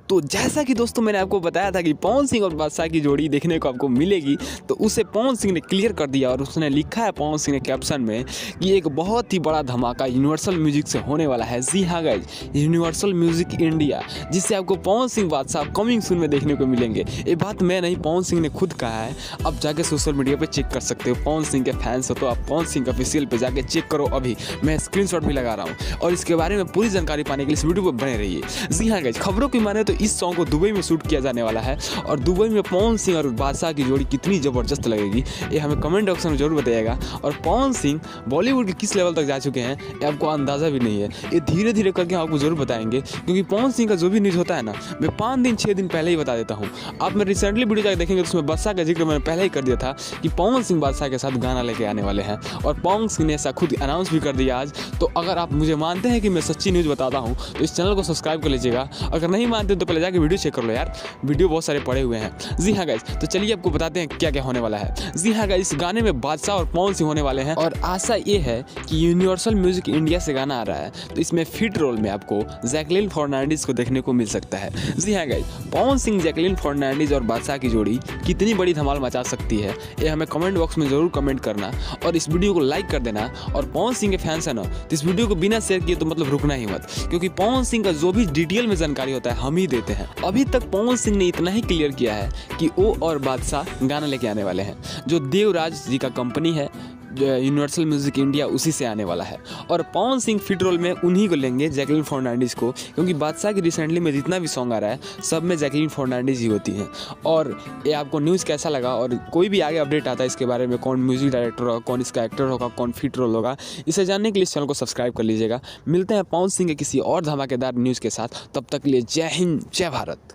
तो जैसा कि दोस्तों मैंने आपको बताया था कि पवन सिंह और बादशाह की जोड़ी देखने को आपको मिलेगी, तो उसे पवन सिंह ने क्लियर कर दिया और उसने लिखा है पवन सिंह ने कैप्शन में कि एक बहुत ही बड़ा धमाका यूनिवर्सल म्यूजिक से होने वाला है। जी हाँ गाइज, यूनिवर्सल म्यूजिक इंडिया, जिससे आपको पवन सिंह बादशाह कमिंग सून में देखने को मिलेंगे। ये बात मैं नहीं, पवन सिंह ने खुद कहा है। अब जाके सोशल मीडिया पे चेक कर सकते हो। पवन सिंह के फैंस हो तो आप पवन सिंह ऑफिशियल पे जाके चेक करो। अभी मैं स्क्रीनशॉट भी लगा रहा हूँ और इसके बारे में पूरी जानकारी पाने के लिए इस वीडियो पर बने रहिए। जी हाँ गाइज, खबरों की माने तो इस सॉन्ग को दुबई में शूट किया जाने वाला है और दुबई में पवन सिंह और बादशाह की जोड़ी कितनी ज़बरदस्त लगेगी ये हमें कमेंट बॉक्स में जरूर बताइएगा। और पवन सिंह बॉलीवुड के किस लेवल तक जा चुके हैं ये आपको अंदाज़ा भी नहीं है। ये धीरे धीरे करके आपको जरूर बताएंगे, क्योंकि पवन सिंह का जो भी न्यूज़ होता है ना, मैं 5 दिन 6 दिन पहले ही बता देता हूँ। आप मैं रिसेंटली वीडियो जाकर देखेंगे तो उसमें बादशाह का जिक्र मैंने पहले ही कर दिया था कि पवन सिंह बादशाह के साथ गाना लेके आने वाले हैं और पवन सिंह ने ऐसा खुद अनाउंस भी कर दिया आज। तो अगर आप मुझे मानते हैं कि मैं सच्ची न्यूज़ बताता हूँ तो इस चैनल को सब्सक्राइब कर लीजिएगा। अगर नहीं मानते तो पहले जाकर वीडियो चेक कर लो यार, वीडियो बहुत सारे पड़े हुए हैं। जी हाँ गाइस, तो चलिए आपको बताते हैं क्या क्या होने वाला है। जी हाँ गाइस, इस गाने में बादशाह और पवन सिंह होने वाले हैं और आशा ये है कि यूनिवर्सल म्यूजिक इंडिया से गाना आ रहा है तो इसमें फिट रोल में आपको जैकलीन फर्नांडिस को देखने को मिल सकता है। जी हाँ गाइस, पवन सिंह, जैकलीन फर्नांडिस और बादशाह की जोड़ी कितनी बड़ी धमाल मचा सकती है ये हमें कमेंट बॉक्स में जरूर कमेंट करना और इस वीडियो को लाइक कर देना। और पवन सिंह के फैंस है ना, तो इस वीडियो को बिना शेयर किए तो मतलब रुकना ही मत, क्योंकि पवन सिंह का जो भी डिटेल में जानकारी होता है हम ही देते हैं। अभी तक पवन सिंह ने इतना ही क्लियर किया है कि वो और बादशाह गाना लेके आने वाले हैं, जो देवराज जी का कंपनी है यूनिवर्सल म्यूजिक इंडिया, उसी से आने वाला है। और पवन सिंह फिट रोल में उन्हीं को लेंगे, जैकलीन फर्नांडिस को, क्योंकि बादशाह की रिसेंटली में जितना भी सॉन्ग आ रहा है सब में जैकलीन फर्नांडिस ही होती हैं। और ये आपको न्यूज़ कैसा लगा और कोई भी आगे अपडेट आता है इसके बारे में, कौन म्यूजिक डायरेक्टर होगा, कौन इसका एक्टर होगा, कौन फिट रोल होगा, इसे जानने के लिए इस चैनल को सब्सक्राइब कर लीजिएगा। मिलते हैं पवन सिंह के किसी और धमाकेदार न्यूज़ के साथ, तब तक के लिए जय हिंद, जय भारत।